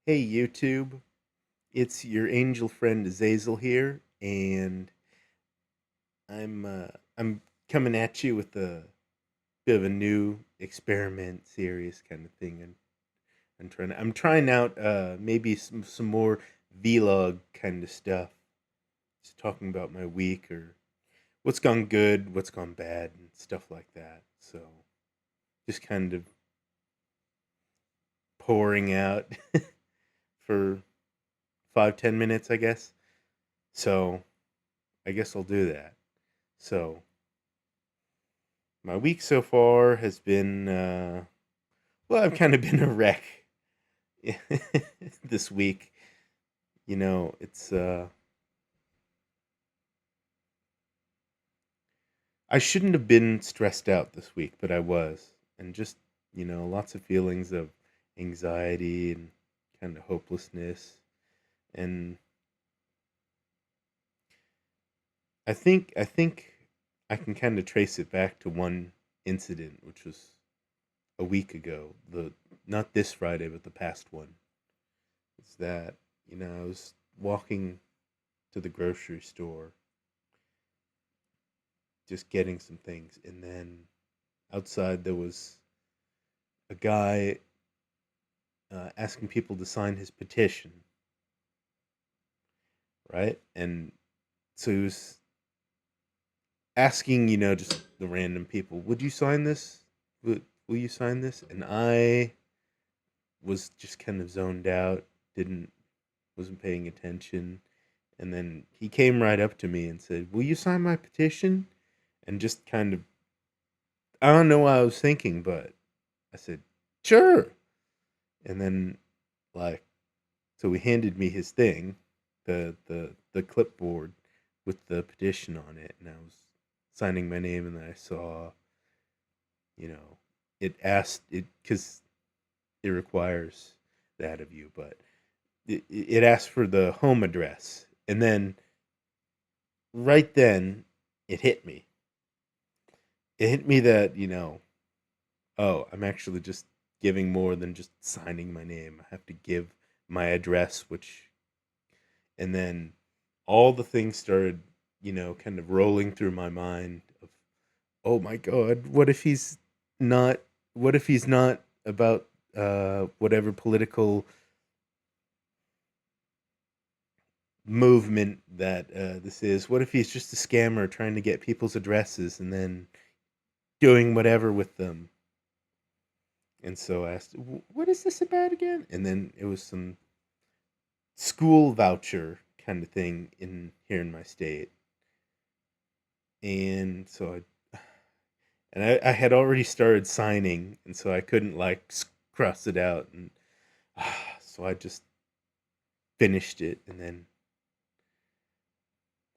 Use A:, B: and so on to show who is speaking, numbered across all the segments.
A: Hey YouTube, it's your angel friend Azazel here, and I'm coming at you with a bit of a new experiment series kind of thing, and I'm trying out maybe some more vlog kind of stuff, just talking about my week or what's gone good, what's gone bad, and stuff like that. So just kind of pouring out for 5-10 minutes, I guess. So I guess I'll do that. So my week so far has been well, I've kind of been a wreck this week. It's I shouldn't have been stressed out this week, but I was. And just, lots of feelings of anxiety and kind of hopelessness. And I think I can kind of trace it back to one incident, which was a week ago. The Not this Friday, but the past one. Is that, I was walking to the grocery store, just getting some things, and then outside there was a guy asking people to sign his petition, right? And so he was asking, just the random people, "Would you sign this? Will you sign this?" And I was just kind of zoned out, didn't wasn't paying attention. And then he came right up to me and said, "Will you sign my petition?" And just kind of, I don't know what I was thinking, but I said, "Sure." And then, like, so he handed me his thing, the clipboard with the petition on it, and I was signing my name, and then I saw, you know, it asked it because it requires that of you, but it asked for the home address, and then right then it hit me. It hit me that oh, I'm actually just giving more than just signing my name. I have to give my address, which, and then all the things started, kind of rolling through my mind of, oh my God, not, what if he's not about whatever political movement that this is? What if he's just a scammer trying to get people's addresses and then doing whatever with them? And so I asked, "What is this about again?" And then it was some school voucher kind of thing in here in my state. And so I had already started signing, and so I couldn't like cross it out, and so I just finished it, and then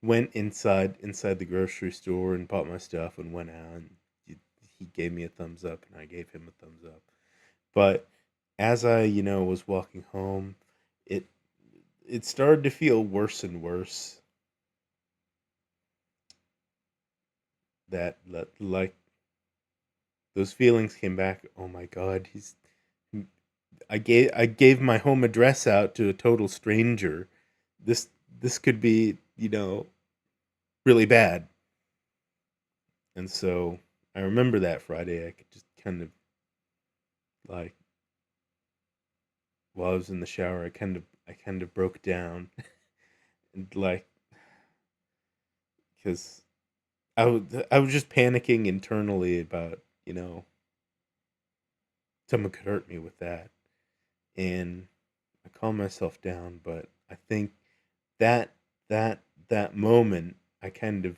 A: went inside the grocery store and bought my stuff and went out, and he gave me a thumbs up, and I gave him a thumbs up. But as I was walking home, it it started to feel worse and worse, that like those feelings came back. Oh my God, he's I gave my home address out to a total stranger. This could be, really bad. And so I remember that Friday I could just kind of, like, while I was in the shower, I kind of broke down and, like, cuz I was just panicking internally about, someone could hurt me with that. And I calmed myself down, but I think that that moment, I came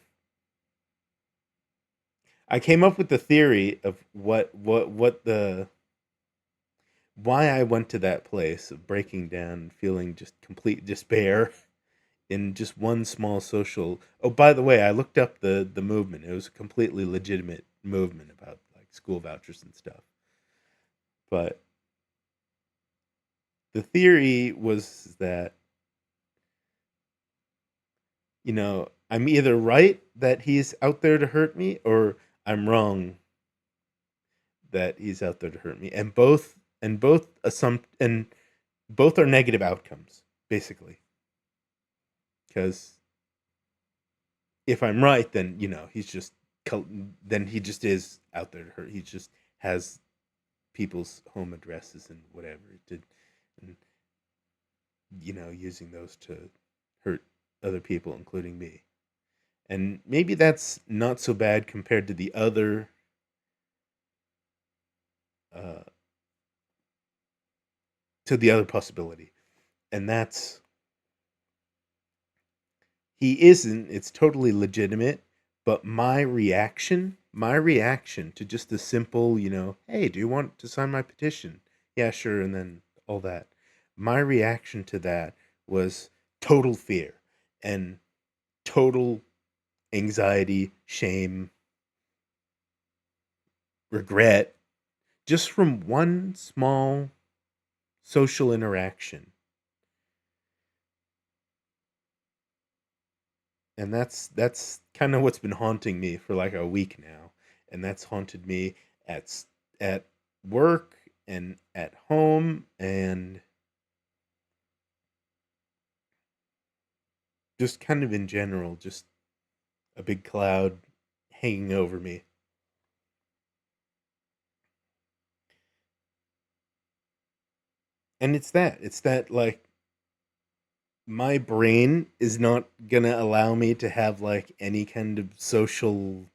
A: up with the theory of what the why I went to that place of breaking down and feeling just complete despair in just one small social. Oh, by the way, I looked up the movement. It was a completely legitimate movement about like school vouchers and stuff. But the theory was that, I'm either right that he's out there to hurt me, or I'm wrong that he's out there to hurt me. And both both are negative outcomes, basically. Because if I'm right, then he's just then he just is out there to hurt. He just has people's home addresses and whatever and using those to hurt other people, including me. And maybe that's not so bad compared uh, to the other possibility, and that's he isn't. It's totally legitimate, but my reaction to just a simple, hey, do you want to sign my petition? Yeah, sure, and then all that. My reaction to that was total fear and total anxiety, shame, regret, just from one small social interaction. And that's kind of what's been haunting me for like a week now, and that's haunted me at work and at home and just kind of in general, just a big cloud hanging over me. And it's that like my brain is not gonna allow me to have like any kind of social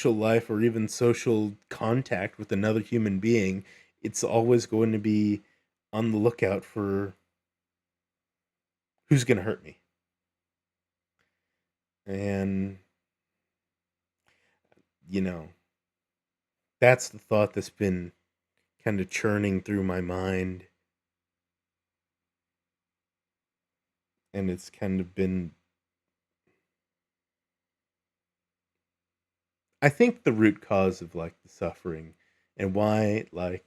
A: life or even social contact with another human being. It's always going to be on the lookout for who's going to hurt me. And, you know, that's the thought that's been kind of churning through my mind. And it's kind of been, I think, the root cause of like the suffering and why, like,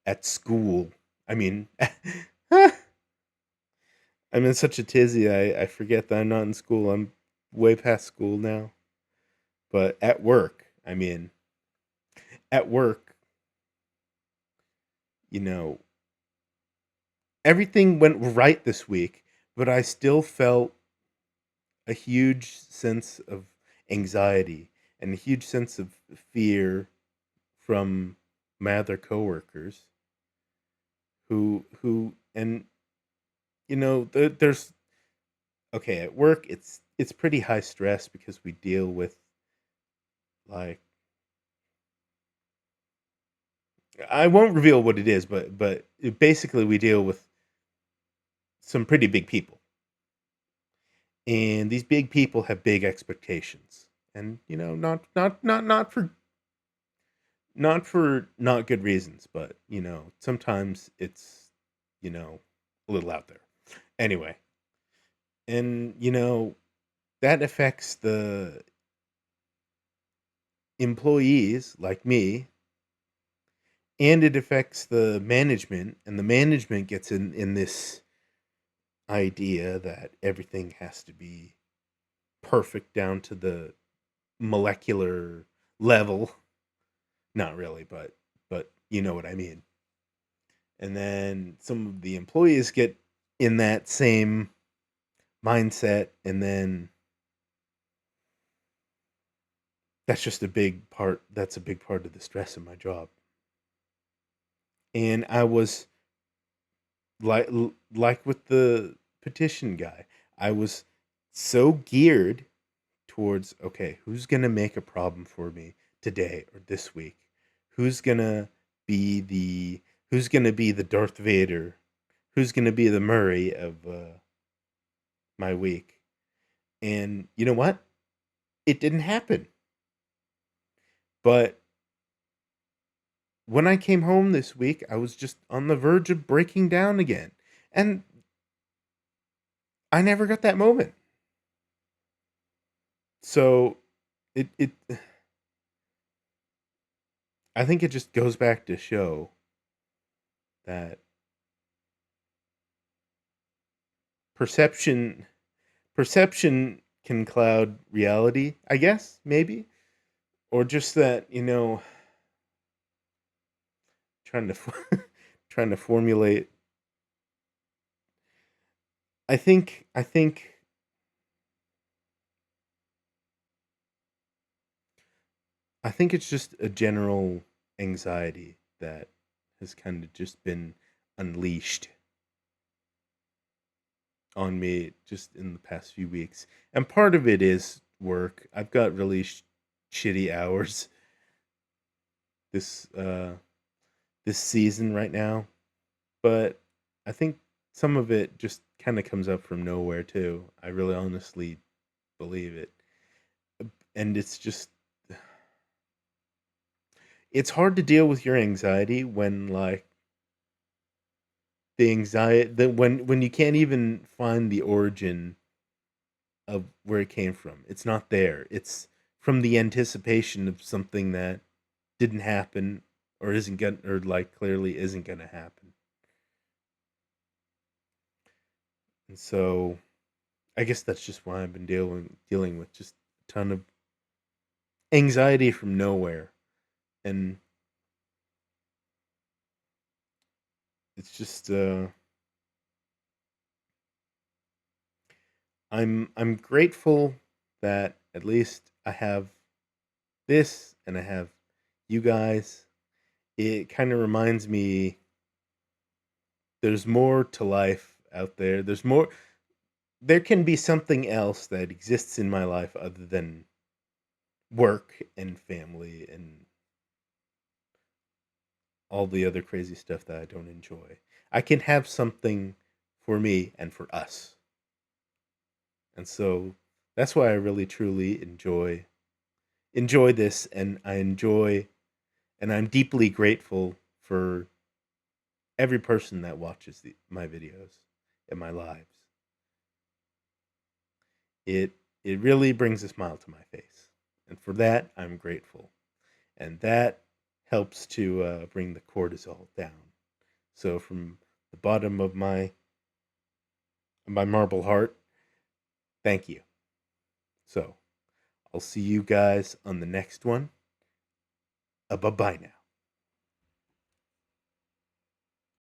A: at school, I mean, I'm in such a tizzy, I forget that I'm not in school. I'm way past school now. But at work, you know, everything went right this week, but I still felt a huge sense of anxiety and a huge sense of fear from my other coworkers who and there's okay, at work it's pretty high stress because we deal with like I won't reveal what it is, but basically we deal with some pretty big people, and these big people have big expectations, and not for not good reasons, but sometimes it's a little out there. Anyway, and that affects the employees like me, and it affects the management, and the management gets in this idea that everything has to be perfect down to the molecular level. Not really, but you know what I mean. And then some of the employees get in that same mindset, and then that's a big part of the stress of my job. And I was like with the petition guy, I was so geared towards, okay, who's going to make a problem for me today or this week? Who's going to be the who's going to be the Darth Vader? Who's going to be the Murray of my week? And you know what? It didn't happen. But when I came home this week, I was just on the verge of breaking down again. And I never got that moment. So it I think it just goes back to show that perception perception can cloud reality, I guess, maybe. Or just that, trying to trying to formulate. I think it's just a general anxiety that has kind of just been unleashed on me just in the past few weeks. And part of it is work. I've got really shitty hours this this season right now, but I think some of it just kind of comes up from nowhere too. I really honestly believe it. And it's hard to deal with your anxiety when like the anxiety that when you can't even find the origin of where it came from. It's not there. It's from the anticipation of something that didn't happen or isn't going or like clearly isn't going to happen. And so I guess that's just why I've been dealing with just a ton of anxiety from nowhere. And it's just I'm grateful that at least I have this and I have you guys. It kind of reminds me there's more to life out there. There can be something else that exists in my life other than work and family and all the other crazy stuff that I don't enjoy. I can have something for me and for us. And so that's why I really truly enjoy this, and I'm deeply grateful for every person that watches my videos and my lives. It really brings a smile to my face. And for that, I'm grateful. And that helps to bring the cortisol down. So from the bottom of my marble heart, thank you. So I'll see you guys on the next one. Bye-bye now.